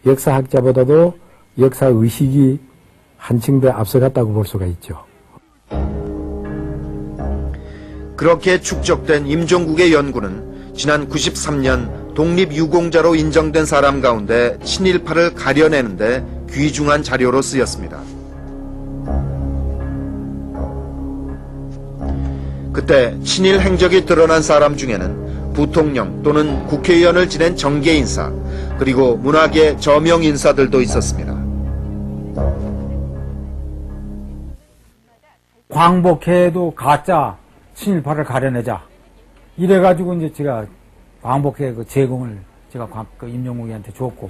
역사학자보다도 역사의식이 한층 더 앞서갔다고 볼 수가 있죠. 그렇게 축적된 임종국의 연구는 지난 93년 독립유공자로 인정된 사람 가운데 친일파를 가려내는데 귀중한 자료로 쓰였습니다. 그때 친일 행적이 드러난 사람 중에는 부통령 또는 국회의원을 지낸 정계 인사, 그리고 문화계 저명 인사들도 있었습니다. 광복회에도 가짜 친일파를 가려내자. 이래가지고 이제 제가 광복회 그 제공을 제가 임종국이한테 줬고,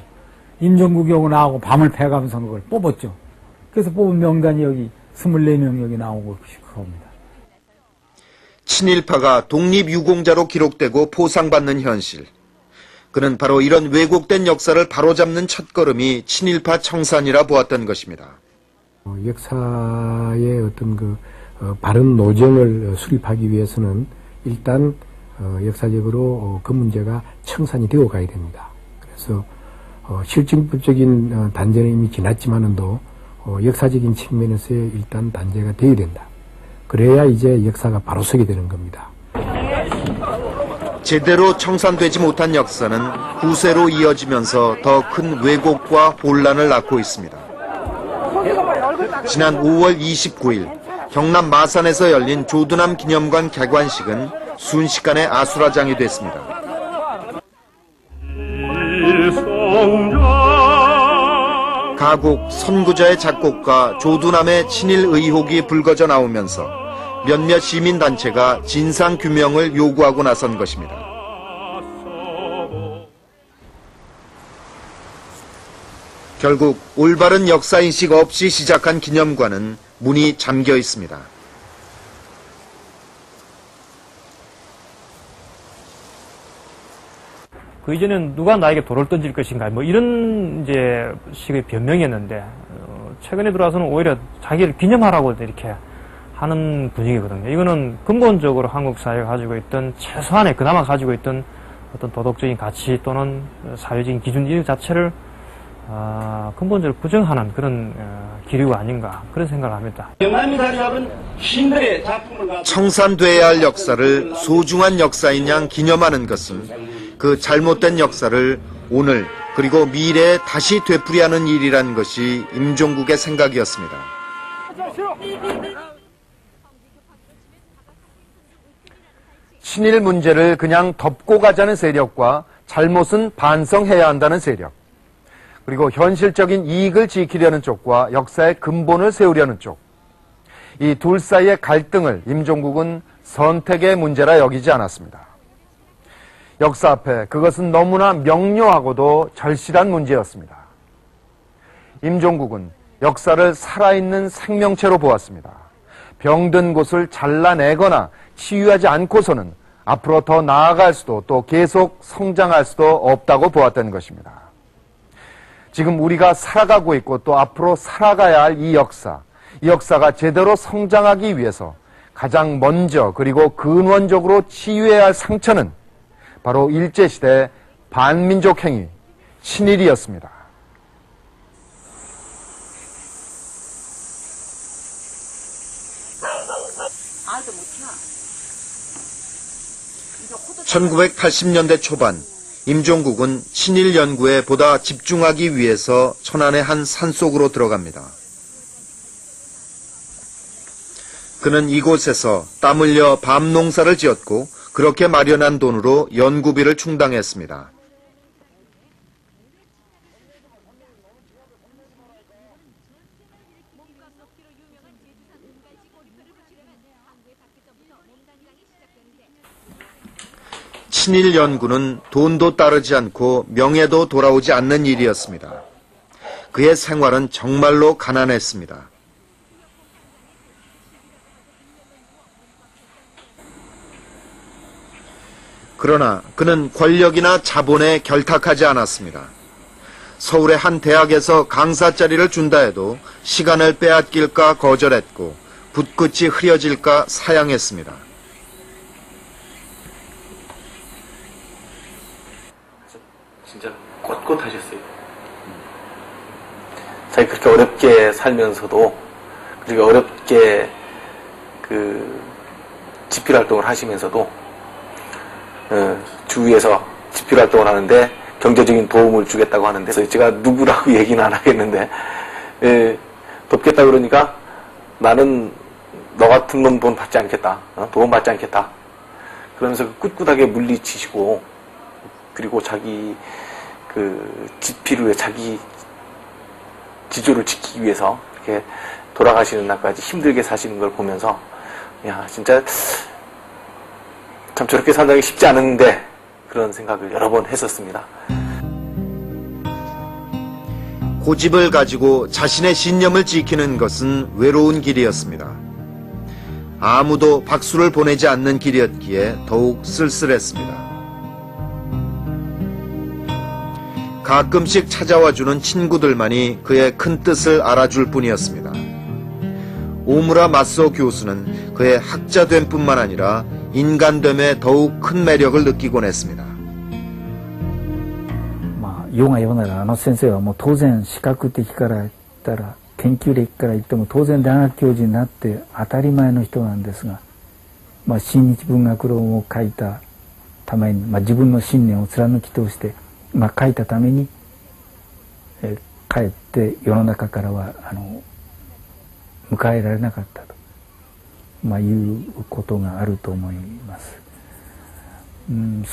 임종국이 오고 나하고 밤을 패가면서 그걸 뽑았죠. 그래서 뽑은 명단이 여기 24명 여기 나오고 그겁니다. 친일파가 독립유공자로 기록되고 포상받는 현실. 그는 바로 이런 왜곡된 역사를 바로잡는 첫걸음이 친일파 청산이라 보았던 것입니다. 역사의 어떤 바른 노정을 수립하기 위해서는 일단 역사적으로 그 문제가 청산이 되어 가야 됩니다. 그래서 실증법적인 단죄는 이미 지났지만은도 역사적인 측면에서의 일단 단죄가 되어야 된다. 그래야 이제 역사가 바로 서게 되는 겁니다. 제대로 청산되지 못한 역사는 후세로 이어지면서 더 큰 왜곡과 혼란을 낳고 있습니다. 지난 5월 29일 경남 마산에서 열린 조두남 기념관 개관식은 순식간에 아수라장이 됐습니다. 가곡 선구자의 작곡가 조두남의 친일 의혹이 불거져 나오면서 몇몇 시민단체가 진상규명을 요구하고 나선 것입니다. 결국 올바른 역사인식 없이 시작한 기념관은 문이 잠겨 있습니다. 그 이전엔 누가 나에게 돌을 던질 것인가 뭐 이런 이제 식의 변명이었는데 최근에 들어와서는 오히려 자기를 기념하라고 이렇게 하는 분위기거든요. 이거는 근본적으로 한국 사회가 가지고 있던 최소한의 그나마 가지고 있던 어떤 도덕적인 가치 또는 사회적인 기준 이 자체를 근본적으로 부정하는 그런 기류가 아닌가 그런 생각을 합니다. 청산돼야 할 역사를 소중한 역사인 양 기념하는 것은 그 잘못된 역사를 오늘 그리고 미래에 다시 되풀이하는 일이라는 것이 임종국의 생각이었습니다. 친일 문제를 그냥 덮고 가자는 세력과 잘못은 반성해야 한다는 세력, 그리고 현실적인 이익을 지키려는 쪽과 역사의 근본을 세우려는 쪽, 이 둘 사이의 갈등을 임종국은 선택의 문제라 여기지 않았습니다. 역사 앞에 그것은 너무나 명료하고도 절실한 문제였습니다. 임종국은 역사를 살아있는 생명체로 보았습니다. 병든 곳을 잘라내거나 치유하지 않고서는 앞으로 더 나아갈 수도 또 계속 성장할 수도 없다고 보았다는 것입니다. 지금 우리가 살아가고 있고 또 앞으로 살아가야 할 이 역사가 제대로 성장하기 위해서 가장 먼저 그리고 근원적으로 치유해야 할 상처는 바로 일제시대 반민족 행위, 친일이었습니다. (1980년대) 초반 임종국은 친일 연구에 보다 집중하기 위해서 천안의 한 산속으로 들어갑니다. 그는 이곳에서 땀 흘려 밤 농사를 지었고 그렇게 마련한 돈으로 연구비를 충당했습니다. 친일 연구는 돈도 따르지 않고 명예도 돌아오지 않는 일이었습니다. 그의 생활은 정말로 가난했습니다. 그러나 그는 권력이나 자본에 결탁하지 않았습니다. 서울의 한 대학에서 강사 자리를 준다 해도 시간을 빼앗길까 거절했고 붓끝이 흐려질까 사양했습니다. 진짜 꼿꼿하셨어요. 자기 그렇게 어렵게 살면서도 그렇게 어렵게 집필활동을 하시면서도 주위에서 집필활동을 하는데 경제적인 도움을 주겠다고 하는데, 그래서 제가 누구라고 얘기는 안 하겠는데, 돕겠다 그러니까 나는 너 같은 놈 돈 받지 않겠다. 도움 받지 않겠다. 그러면서 꿋꿋하게 물리치시고, 그리고 자기 집필 후에 자기 지조를 지키기 위해서 이렇게 돌아가시는 날까지 힘들게 사시는 걸 보면서, 야, 진짜 참 저렇게 산다기 쉽지 않은데, 그런 생각을 여러 번 했었습니다. 고집을 가지고 자신의 신념을 지키는 것은 외로운 길이었습니다. 아무도 박수를 보내지 않는 길이었기에 더욱 쓸쓸했습니다. 가끔씩 찾아와주는 친구들만이 그의 큰 뜻을 알아줄 뿐이었습니다. 오무라 마소 교수는 그의 학자됨 뿐만 아니라 인간됨에 더욱 큰 매력을 느끼곤 했습니다. 世が世なら先生はもう当然資格的から言ったら研究歴から言っても当然大学教授になって当たり前の人なんですが、新日文学論を書いたために、自分の信念を貫き通して、書いたために、かえって世の中からは迎えられなかったと、いうことがあると思います。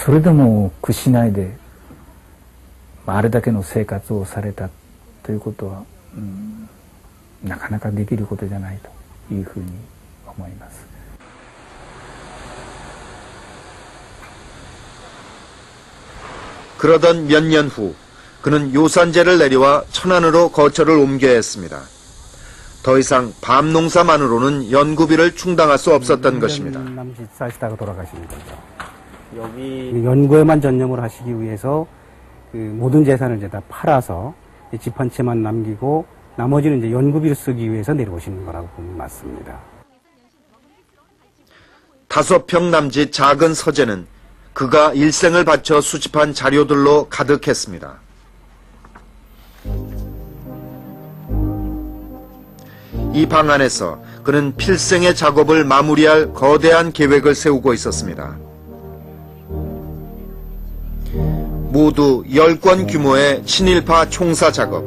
それでも屈しないで、あれだけの生活をされたということは、なかなかできることじゃないというふうに思います。 그러던 몇 년 후 그는 요산제를 내려와 천안으로 거처를 옮겨야 했습니다. 더 이상 밤 농사만으로는 연구비를 충당할 수 없었던 것입니다. 남짓 사시다가 돌아가신 거죠. 여기 연구에만 전념을 하시기 위해서 모든 재산을 이제 다 팔아서 집 한 채만 남기고 나머지는 이제 연구비를 쓰기 위해서 내려오시는 거라고 보면 맞습니다. 5평 남짓 작은 서재는 그가 일생을 바쳐 수집한 자료들로 가득했습니다. 이 방 안에서 그는 필생의 작업을 마무리할 거대한 계획을 세우고 있었습니다. 모두 10권 규모의 친일파 총사 작업,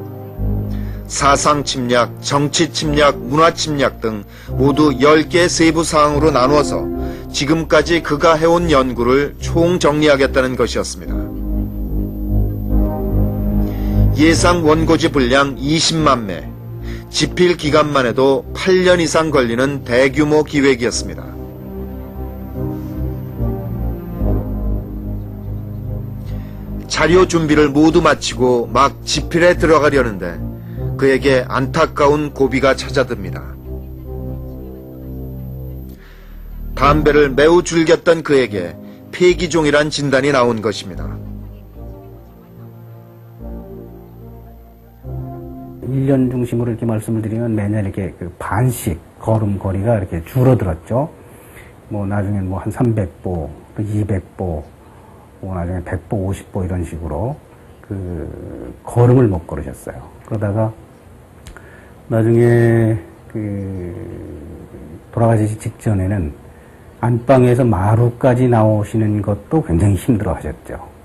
사상 침략, 정치 침략, 문화 침략 등 모두 10개의 세부 사항으로 나누어서 지금까지 그가 해온 연구를 총정리하겠다는 것이었습니다. 예상 원고지 분량 20만 매, 집필 기간만 해도 8년 이상 걸리는 대규모 기획이었습니다. 자료 준비를 모두 마치고 막 집필에 들어가려는데 그에게 안타까운 고비가 찾아듭니다. 담배를 매우 즐겼던 그에게 폐기종이란 진단이 나온 것입니다. 1년 중심으로 이렇게 말씀을 드리면 매년 이렇게 반씩 걸음걸이가 이렇게 줄어들었죠. 나중에 한 300보, 또 200보, 나중에 100보, 50보 이런 식으로 걸음을 못 걸으셨어요. 그러다가 나중에 돌아가시기 직전에는 안방에서 마루까지 나오시는 것도 굉장히 힘들어 하셨죠.